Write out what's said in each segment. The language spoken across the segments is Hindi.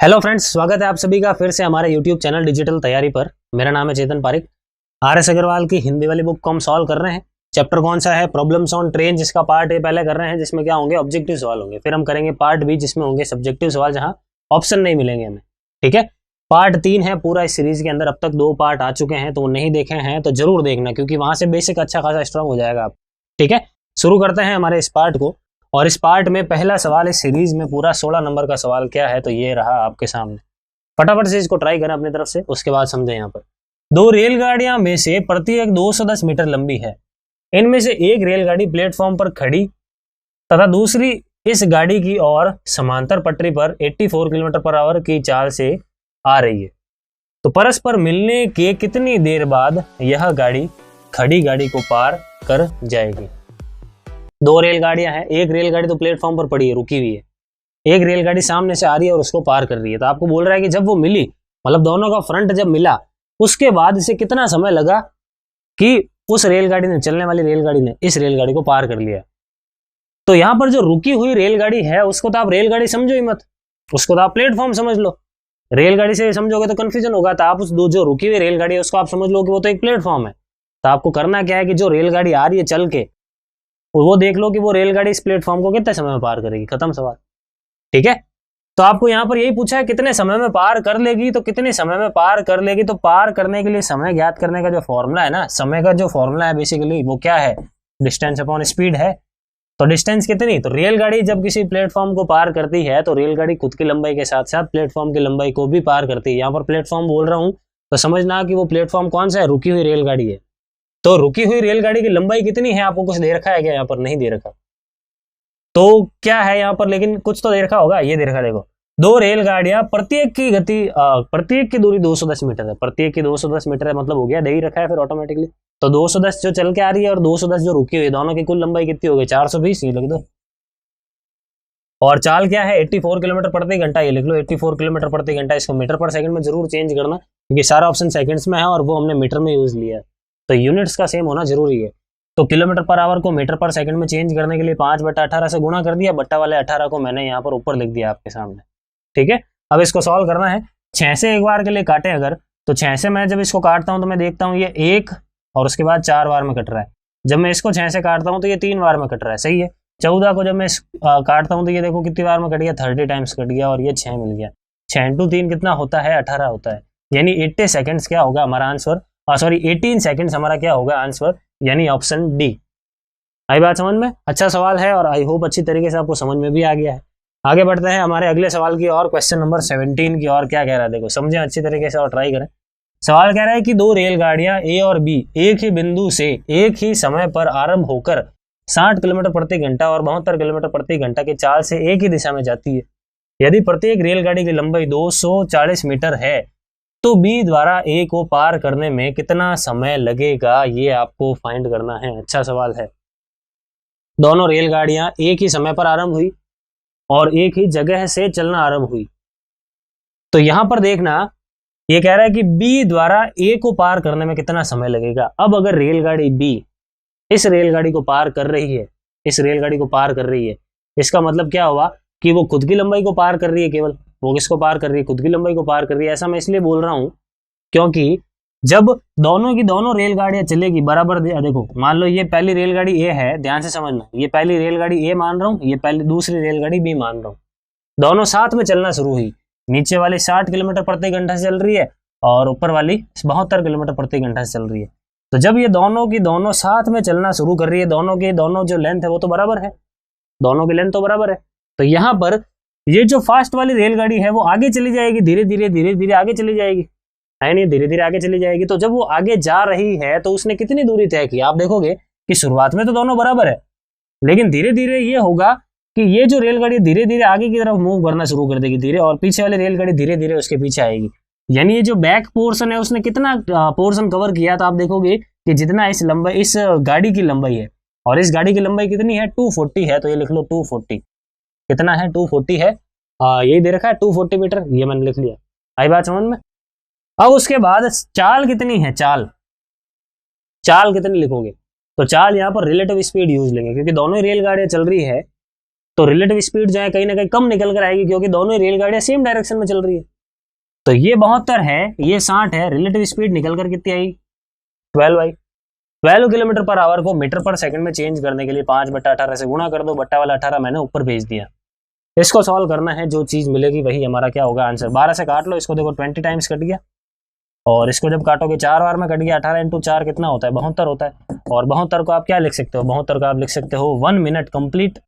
हेलो फ्रेंड्स, स्वागत है आप सभी का फिर से हमारे यूट्यूब चैनल डिजिटल तैयारी पर। मेरा नाम है चेतन पारिक। आर.एस. अग्रवाल की हिंदी वाली बुक को हम सॉल्व कर रहे हैं। चैप्टर कौन सा है? प्रॉब्लम्स ऑन ट्रेन, जिसका पार्ट ए पहले कर रहे हैं, जिसमें क्या होंगे ऑब्जेक्टिव सवाल होंगे। फिर हम करेंगे पार्ट बी, जिसमें होंगे सब्जेक्टिव सवाल, जहां ऑप्शन नहीं मिलेंगे हमें। ठीक है, पार्ट 3 है पूरा इस सीरीज के अंदर। अब तक 2 पार्ट आ चुके हैं, तो वो नहीं देखे हैं तो जरूर देखना, क्योंकि वहां से बेसिक अच्छा खासा स्ट्रांग हो जाएगा आप। ठीक है, शुरू करते हैं हमारे इस पार्ट को। और इस पार्ट में पहला सवाल इस सीरीज में पूरा 16 नंबर का सवाल क्या है, तो ये रहा आपके सामने। फटाफट से इसको ट्राई करें अपनी तरफ से, उसके बाद समझें। यहाँ पर 2 रेलगाड़ियां में से प्रत्येक 210 मीटर लंबी है। इनमें से एक रेलगाड़ी प्लेटफॉर्म पर खड़ी तथा दूसरी इस गाड़ी की ओर समांतर पटरी पर 84 किलोमीटर पर आवर की चाल से आ रही है। तो परस्पर मिलने के कितनी देर बाद यह गाड़ी खड़ी गाड़ी को पार कर जाएगी? 2 रेलगाड़ियां हैं, एक रेलगाड़ी तो प्लेटफॉर्म पर पड़ी है, रुकी हुई है, एक रेलगाड़ी सामने से आ रही है और उसको पार कर रही है। तो आपको बोल रहा है कि जब वो मिली, मतलब दोनों का फ्रंट जब मिला, उसके बाद इसे कितना समय लगा कि उस रेलगाड़ी ने, चलने वाली रेलगाड़ी ने, इस रेलगाड़ी को पार कर लिया। तो यहां पर जो रुकी हुई रेलगाड़ी है, उसको तो आप रेलगाड़ी समझो ही मत, उसको तो आप प्लेटफॉर्म समझ लो। रेलगाड़ी से समझोगे तो कंफ्यूजन होगा। तो आप उस जो रुकी हुई रेलगाड़ी है उसको आप समझ लो कि वो तो एक प्लेटफॉर्म है। तो आपको करना क्या है कि जो रेलगाड़ी आ रही है चल के, वो देख लो कि वो रेलगाड़ी इस प्लेटफॉर्म को कितने समय में पार करेगी। खत्म सवाल। ठीक है, तो आपको यहां पर यही पूछा है कितने समय में पार कर लेगी। तो कितने समय में पार कर लेगी, तो पार करने के लिए समय ज्ञात करने का जो फॉर्मूला है ना, समय का जो फॉर्मूला है बेसिकली वो क्या है? डिस्टेंस अपॉन स्पीड है। तो डिस्टेंस कितनी? तो रेलगाड़ी जब किसी प्लेटफॉर्म को पार करती है तो रेलगाड़ी खुद की लंबाई के साथ साथ प्लेटफॉर्म की लंबाई को भी पार करती है। यहाँ पर प्लेटफॉर्म बोल रहा हूं तो समझना कि वो प्लेटफॉर्म कौन सा है? रुकी हुई रेलगाड़ी है। तो रुकी हुई रेलगाड़ी की लंबाई कितनी है? आपको कुछ दे रखा है क्या? यहाँ पर नहीं दे रखा। तो क्या है यहाँ पर, लेकिन कुछ तो दे रखा होगा। ये दे रखा, देखो, 2 रेलगाड़ियां प्रत्येक की गति, प्रत्येक की दूरी 210 मीटर है। प्रत्येक की 210 मीटर है, मतलब हो गया, दे ही रखा है फिर ऑटोमेटिकली। तो 210 जो चल के आ रही है और 210 जो रुकी हुई है, दोनों की कुल लंबाई कितनी हो गई? 420। ये लिख दो। और चाल क्या है? 84 किलोमीटर प्रति घंटा। ये लिख लो, 84 किलोमीटर प्रति घंटा। इसको मीटर पर सेकंड में जरूर चेंज करना, क्योंकि सारा ऑप्शन सेकंड्स में है और वो हमने मीटर में यूज लिया है, तो यूनिट्स का सेम होना जरूरी है। तो किलोमीटर पर आवर को मीटर पर सेकंड में चेंज करने के लिए 5/18 से गुणा कर दिया। बट्टा वाले 18 को मैंने यहाँ पर ऊपर लिख दिया आपके सामने। ठीक है, अब इसको सॉल्व करना है। 6 से एक बार के लिए काटे अगर, तो 6 से मैं जब इसको काटता हूं तो मैं देखता हूं ये 1 और उसके बाद 4 बार में कट रहा है। जब मैं इसको 6 से काटता हूं तो ये 3 बार में कट रहा है। सही है। 14 को जब मैं काटता हूं तो ये देखो कितनी बार में कट गया? 30 टाइम्स कट गया और ये 6 मिल गया। 6 × 3 कितना होता है? 18 होता है। यानी 80 सेकेंड्स क्या होगा हमारा आंसर? सॉरी, 18 सेकेंड्स हमारा क्या होगा आंसर? यानी ऑप्शन डी। आई बात समझ में? अच्छा सवाल है और आई होप अच्छी तरीके से आपको समझ में भी आ गया है। आगे बढ़ते हैं हमारे अगले सवाल की और, क्वेश्चन नंबर 17 की। और क्या कह रहा है देखो, समझें अच्छी तरीके से और ट्राई करें। सवाल कह रहा है कि 2 रेलगाड़ियां ए और बी एक ही बिंदु से एक ही समय पर आरंभ होकर 60 किलोमीटर प्रति घंटा और 72 किलोमीटर प्रति घंटा की चाल से एक ही दिशा में जाती है। यदि प्रत्येक रेलगाड़ी की लंबाई 240 मीटर है तो बी द्वारा ए को पार करने में कितना समय लगेगा? ये आपको फाइंड करना है। अच्छा सवाल है। दोनों रेलगाड़ियां एक ही समय पर आरंभ हुई और एक ही जगह से चलना आरंभ हुई। तो यहां पर देखना, ये कह रहा है कि बी द्वारा ए को पार करने में कितना समय लगेगा। अब अगर रेलगाड़ी बी इस रेलगाड़ी को पार कर रही है, इस रेलगाड़ी को पार कर रही है, इसका मतलब क्या हुआ कि वो खुद की लंबाई को पार कर रही है। केवल वो किसको पार कर रही है? खुद की लंबाई को पार कर रही है। ऐसा मैं इसलिए बोल रहा हूं क्योंकि जब दोनों की दोनों रेलगाड़ियां चलेगी बराबर, देखो मान लो ये पहली रेलगाड़ी ए है, ध्यान से समझना, ये पहली रेलगाड़ी ए मान रहा हूं, ये पहली दूसरी रेलगाड़ी बी मान रहा हूं। दोनों साथ में चलना शुरू हुई। नीचे वाली 60 किलोमीटर प्रति घंटा से चल रही है और ऊपर वाली 72 किलोमीटर प्रति घंटा से चल रही है। तो जब ये दोनों की दोनों साथ में चलना शुरू कर रही है, दोनों की दोनों जो लेंथ है वो तो बराबर है, दोनों की लेंथ तो बराबर है। तो यहाँ पर ये जो फास्ट वाली रेलगाड़ी है वो आगे चली जाएगी, धीरे धीरे धीरे धीरे आगे चली जाएगी, है नहीं? धीरे धीरे आगे चली जाएगी। तो जब वो आगे जा रही है तो उसने कितनी दूरी तय की? आप देखोगे कि शुरुआत में तो दोनों बराबर है, लेकिन धीरे धीरे ये होगा कि ये जो रेलगाड़ी धीरे धीरे आगे की तरफ मूव करना शुरू कर देगी धीरे, और पीछे वाली रेलगाड़ी धीरे धीरे उसके पीछे आएगी। यानी ये जो बैक पोर्शन है उसने कितना पोर्शन कवर किया? तो आप देखोगे कि जितना इस गाड़ी की लंबाई है, और इस गाड़ी की लंबाई कितनी है? 240 है। तो ये लिख लो 240। कितना है? 240 है। यही दे रखा है 240 मीटर, ये मैंने लिख लिया। आई बात समझ में? अब उसके बाद चाल कितनी है? चाल कितनी लिखोगे? तो चाल यहाँ पर रिलेटिव स्पीड यूज लेंगे, क्योंकि दोनों ही रेलगाड़ियां चल रही है तो रिलेटिव स्पीड जो है कहीं ना कहीं कम निकल कर आएगी, क्योंकि दोनों ही रेलगाड़ियां सेम डायरेक्शन में चल रही है। तो ये 72 है, ये 60 है, रिलेटिव स्पीड निकल कर कितनी आई 12 आई। 12 किलोमीटर पर आवर को मीटर पर सेकंड में चेंज करने के लिए 5/18 से गुणा कर दो, बट्टा वाला 18 मैंने ऊपर भेज दिया। इसको सॉल्व करना है, जो चीज मिलेगी वही हमारा क्या होगा आंसर। 12 से काट लो इसको, देखो 20 टाइम्स कट गया, और इसको जब काटोगे 4 बार में कट गया। 18 इंटू 4 कितना होता है 72 होता है। और 72 को आप क्या लिख सकते हो, 72 को आप लिख सकते हो 1 minute complete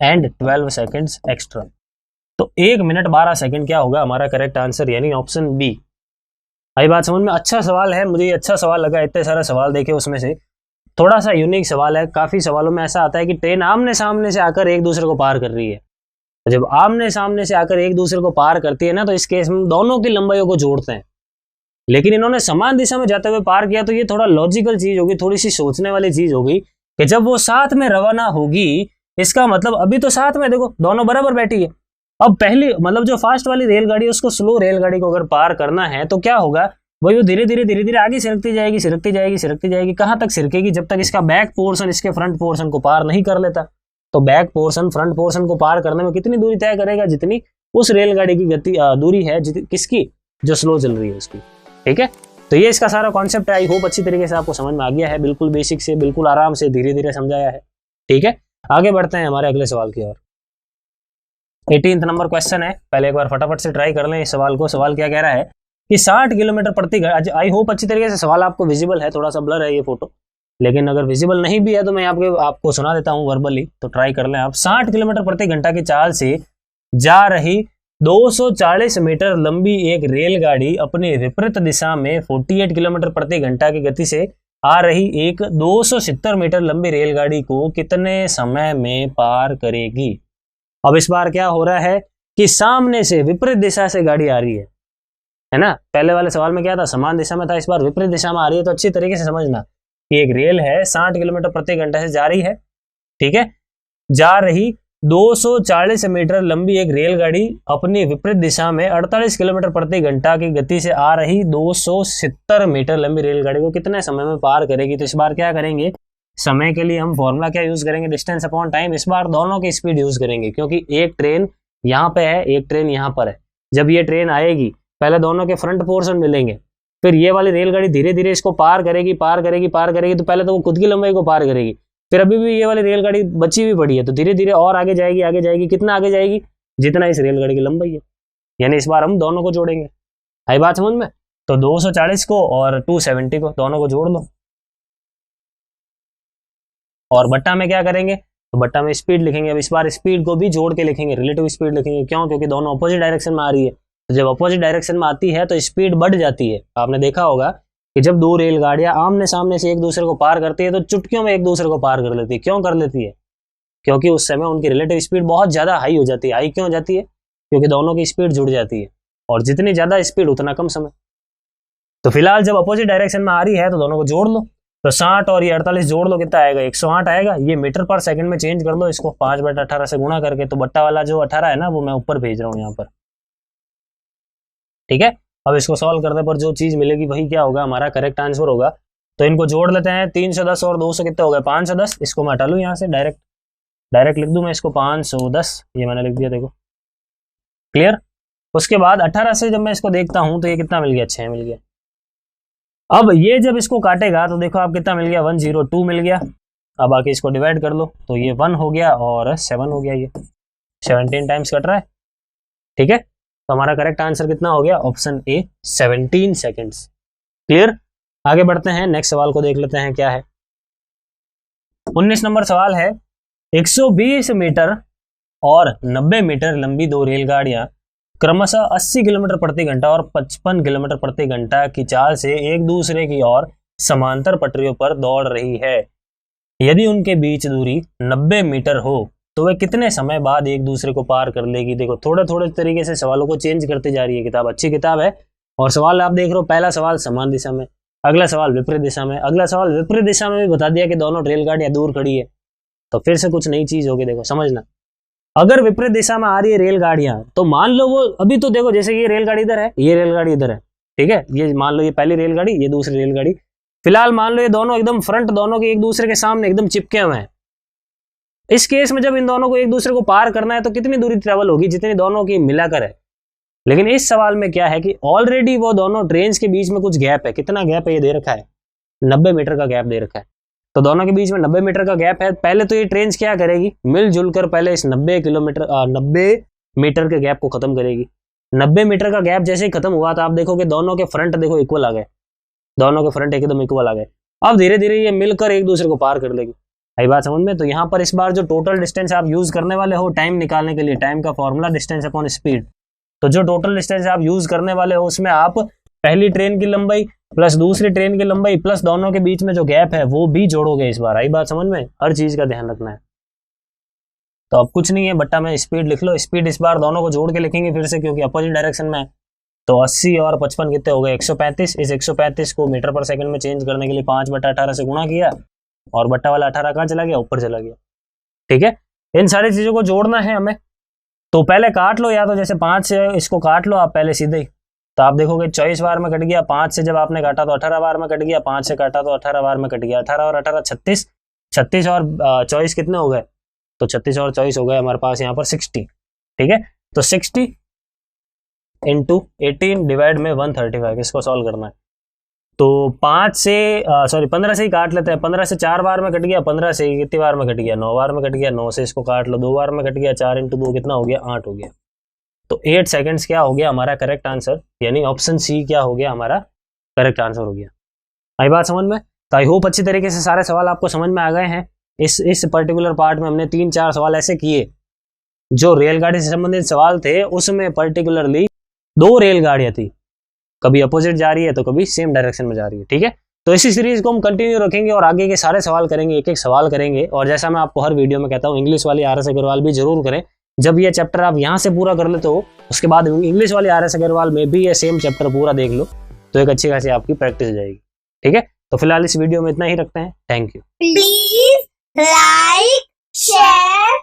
and 12 seconds extra. तो 1 मिनट 12 सेकंड क्या होगा हमारा करेक्ट आंसर, यानी ऑप्शन बी। आई बात समझ में? अच्छा सवाल है, मुझे ये अच्छा सवाल लगा। इतने सारे सवाल देखे उसमें से थोड़ा सा यूनिक सवाल है। काफी सवालों में ऐसा आता है कि ट्रेन आमने सामने से आकर एक दूसरे को पार कर रही है। तो जब आमने सामने से आकर एक दूसरे को पार करती है ना, तो इस केस में दोनों की लंबाइयों को जोड़ते हैं। लेकिन इन्होंने समान दिशा में जाते हुए पार किया, तो ये थोड़ा लॉजिकल चीज होगी, थोड़ी सी सोचने वाली चीज होगी कि जब वो साथ में रवाना होगी, इसका मतलब अभी तो साथ में देखो दोनों बराबर बैठी है। अब पहली मतलब जो फास्ट वाली रेलगाड़ी, उसको स्लो रेलगाड़ी को अगर पार करना है तो क्या होगा, वही वो धीरे धीरे आगे सिरकती जाएगी। कहां तक सिरकेगी, जब तक इसका बैक पोर्शन इसके फ्रंट पोर्शन को पार नहीं कर लेता। तो बैक पोर्शन फ्रंट पोर्शन को पार करने में कितनी दूरी तय करेगा, जितनी उस रेलगाड़ी की गति दूरी है किसकी, जो स्लो चल रही है उसकी। ठीक है, तो ये इसका सारा कॉन्सेप्ट है। आई होप अच्छी तरीके से आपको समझ में आ गया है, बिल्कुल बेसिक से बिल्कुल आराम से धीरे धीरे समझाया है। ठीक है, आगे बढ़ते हैं हमारे अगले सवाल की ओर। 18 नंबर क्वेश्चन है, पहले एक बार फटाफट से ट्राई कर लें इस सवाल को। सवाल क्या कह रहा है कि 60 किलोमीटर प्रति घंटा। आई होप अच्छी तरीके से सवाल आपको विजिबल है, थोड़ा सा ब्लर है ये फोटो, लेकिन अगर विजिबल नहीं भी है तो मैं आपको सुना देता हूँ वर्बली, तो ट्राई कर लें आप। 60 किलोमीटर प्रति घंटा की चाल से जा रही 240 मीटर लंबी एक रेलगाड़ी अपनी विपरीत दिशा में 48 किलोमीटर प्रति घंटा की गति से आ रही एक 270 मीटर लंबी रेलगाड़ी को कितने समय में पार करेगी। अब इस बार क्या हो रहा है कि सामने से विपरीत दिशा से गाड़ी आ रही है ना। पहले वाले सवाल में क्या था, समान दिशा में था, इस बार विपरीत दिशा में आ रही है। तो अच्छी तरीके से समझना कि एक रेल है 60 किलोमीटर प्रति घंटा से जा रही है, ठीक है, जा रही 240 मीटर लंबी एक रेलगाड़ी अपनी विपरीत दिशा में 48 किलोमीटर प्रति घंटा की गति से आ रही 270 मीटर लंबी रेलगाड़ी को कितने समय में पार करेगी। तो इस बार क्या करेंगे, समय के लिए हम फॉर्मूला क्या यूज करेंगे, डिस्टेंस अपॉन टाइम। इस बार दोनों की स्पीड यूज करेंगे, क्योंकि एक ट्रेन यहाँ पे है, एक ट्रेन यहाँ पर है। जब ये ट्रेन आएगी, पहले दोनों के फ्रंट पोर्शन मिलेंगे, फिर ये वाली रेलगाड़ी धीरे धीरे इसको पार करेगी। तो पहले तो वो खुद की लंबाई को पार करेगी, फिर अभी भी ये वाली रेलगाड़ी बची हुई पड़ी है, तो धीरे धीरे और आगे जाएगी। कितना आगे जाएगी, जितना इस रेलगाड़ी की लंबाई है। यानी इस बार हम दोनों को जोड़ेंगे। आई बात समझ में? तो 240 को और 270 को दोनों को जोड़ लो, और बट्टा में क्या करेंगे, तो बट्टा में स्पीड लिखेंगे। अब इस बार स्पीड को भी जोड़ के लिखेंगे, रिलेटिव स्पीड लिखेंगे। क्यों? क्योंकि दोनों अपोजिट डायरेक्शन में आ रही है। तो जब अपोजिट डायरेक्शन में आती है तो स्पीड बढ़ जाती है। आपने देखा होगा कि जब दो रेलगाड़ियां आमने सामने से एक दूसरे को पार करती है तो चुटकियों में एक दूसरे को पार कर लेती है। क्यों कर लेती है? क्योंकि उस समय उनकी रिलेटिव स्पीड बहुत ज्यादा हाई हो जाती है। हाई क्यों हो जाती है? क्योंकि दोनों की स्पीड जुड़ जाती है, और जितनी ज्यादा स्पीड उतना कम समय। तो फिलहाल जब अपोजिट डायरेक्शन में आ रही है तो दोनों को जोड़ लो। तो 60 और ये 48 जोड़ लो, कितना आएगा, 108 आएगा। ये मीटर पर सेकंड में चेंज कर लो इसको 5/18 से गुणा करके। तो बट्टा वाला जो 18 है ना, वो मैं ऊपर भेज रहा हूँ यहाँ पर, ठीक है। अब इसको सॉल्व करने पर जो चीज मिलेगी वही क्या होगा, हमारा करेक्ट आंसर होगा। तो इनको जोड़ लेते हैं। 310 और 200 कितने हो गए, 510। इसको मैं हटा लूँ यहाँ से, डायरेक्ट लिख दूं मैं इसको 510, ये मैंने लिख दिया, देखो क्लियर। उसके बाद 18 से जब मैं इसको देखता हूं तो ये कितना मिल गया, 6 मिल गया। अब ये जब इसको काटेगा तो देखो आप कितना मिल गया, 102 मिल गया। अब आके इसको डिवाइड कर लो, तो ये 1 हो गया और 7 हो गया, ये 17 टाइम्स कट रहा है, ठीक है। तो हमारा करेक्ट आंसर कितना हो गया, ऑप्शन ए 17 सेकेंड्स। क्लियर। आगे बढ़ते हैं, नेक्स्ट सवाल को देख लेते हैं क्या है। 19 नंबर सवाल है, 120 मीटर और 90 मीटर लंबी दो रेलगाड़ियां क्रमशः 80 किलोमीटर प्रति घंटा और 55 किलोमीटर प्रति घंटा की चाल से एक दूसरे की ओर समांतर पटरियों पर दौड़ रही है। यदि उनके बीच दूरी 90 मीटर हो तो वह कितने समय बाद एक दूसरे को पार कर लेगी। देखो थोड़े थोड़े तरीके से सवालों को चेंज करते जा रही है किताब, अच्छी किताब है। और सवाल आप देख रहे हो, पहला सवाल समान दिशा में, अगला सवाल विपरीत दिशा में, अगला सवाल विपरीत दिशा में भी बता दिया कि दोनों रेलगाड़ियां दूर खड़ी है। तो फिर से कुछ नई चीज होगी, देखो समझना। अगर विपरीत दिशा में आ रही है रेलगाड़ियां, तो मान लो वो अभी तो देखो, जैसे ये रेलगाड़ी इधर है, ये रेलगाड़ी इधर है, ठीक है। ये मान लो ये पहली रेलगाड़ी, ये दूसरी रेलगाड़ी। फिलहाल मान लो ये दोनों एकदम फ्रंट, दोनों के एक दूसरे के सामने एकदम चिपके हुए हैं। इस केस में जब इन दोनों को एक दूसरे को पार करना है तो कितनी दूरी ट्रेवल होगी, जितनी दोनों की मिलाकर है। लेकिन इस सवाल में क्या है कि ऑलरेडी वो दोनों ट्रेन्स के बीच में कुछ गैप है। कितना गैप है ये दे रखा है, 90 मीटर का गैप दे रखा है। तो दोनों के बीच में 90 मीटर का गैप है। पहले तो ये ट्रेन्स क्या करेगी, मिलजुल कर पहले इस 90 मीटर के गैप को खत्म करेगी। 90 मीटर का गैप जैसे ही खत्म हुआ तो आप देखोगे दोनों के फ्रंट देखो इक्वल आ गए, दोनों के फ्रंट एकदम इक्वल आ गए। अब धीरे धीरे ये मिलकर एक दूसरे को पार कर लेगी। आई बात समझ में? तो यहाँ पर इस बार जो टोटल डिस्टेंस आप यूज करने वाले हो टाइम निकालने के लिए, टाइम का फॉर्मूला डिस्टेंस अपॉन स्पीड। तो जो टोटल डिस्टेंस आप यूज करने वाले हो उसमें आप पहली ट्रेन की लंबाई प्लस दूसरी ट्रेन की लंबाई प्लस दोनों के बीच में जो गैप है वो भी जोड़ोगे इस बार। आई बात समझ में? हर चीज का ध्यान रखना है। तो अब कुछ नहीं है, बट्टा में स्पीड लिख लो। स्पीड इस बार दोनों को जोड़ के लिखेंगे फिर से, क्योंकि अपोजिट डायरेक्शन में है। तो 80 और 55 कितने हो गए, 135। इस 135 को मीटर पर सेकंड में चेंज करने के लिए 5/18 से गुणा किया और बट्टा वाला 18 कहाँ चला गया, ऊपर चला गया। ठीक है, इन सारी चीजों को जोड़ना है हमें। तो पहले काट लो, या तो जैसे 5 से इसको काट लो आप पहले सीधे ही। तो आप देखोगे 24 बार में कट गया, 5 से जब आपने काटा तो 18 बार में कट गया, 5 से काटा तो 18 बार में कट गया। 18 और 18 36, 36 और 24 कितने हो गए, तो 36 और 24 हो गए हमारे पास यहाँ पर 60। ठीक है, तो 60 इंटू 18 डिवाइड में 135, इसको सॉल्व करना है। तो 15 से ही काट लेते हैं। 15 से 4 बार में कट गया, 15 से कितनी बार में कट गया, 9 बार में कट गया। 9 से इसको काट लो, 2 बार में कट गया, 4 इंटू 2 कितना हो गया, 8 हो गया। तो 8 सेकंड्स क्या हो गया हमारा करेक्ट आंसर, यानी ऑप्शन सी क्या हो गया हमारा करेक्ट आंसर हो गया। आई बात समझ में? तो आई होप अच्छी तरीके से सारे सवाल आपको समझ में आ गए हैं। इस पर्टिकुलर पार्ट में हमने 3-4 सवाल ऐसे किए जो रेलगाड़ी से संबंधित सवाल थे। उसमें पर्टिकुलरली 2 रेलगाड़ियां थी, कभी अपोजिट जा रही है तो कभी सेम डायरेक्शन में जा रही है। ठीक है, तो इसी सीरीज को हम कंटिन्यू रखेंगे और आगे के सारे सवाल करेंगे, एक एक सवाल करेंगे। और जैसा मैं आपको हर वीडियो में कहता हूँ, इंग्लिश वाली RS अग्रवाल भी जरूर करें। जब ये चैप्टर आप यहाँ से पूरा कर लेते हो उसके बाद इंग्लिश वाली RS अग्रवाल में भी ये सेम चैप्टर पूरा देख लो, तो एक अच्छी खासी आपकी प्रैक्टिस हो जाएगी। ठीक है, तो फिलहाल इस वीडियो में इतना ही रखते हैं। Thank you. Please like, share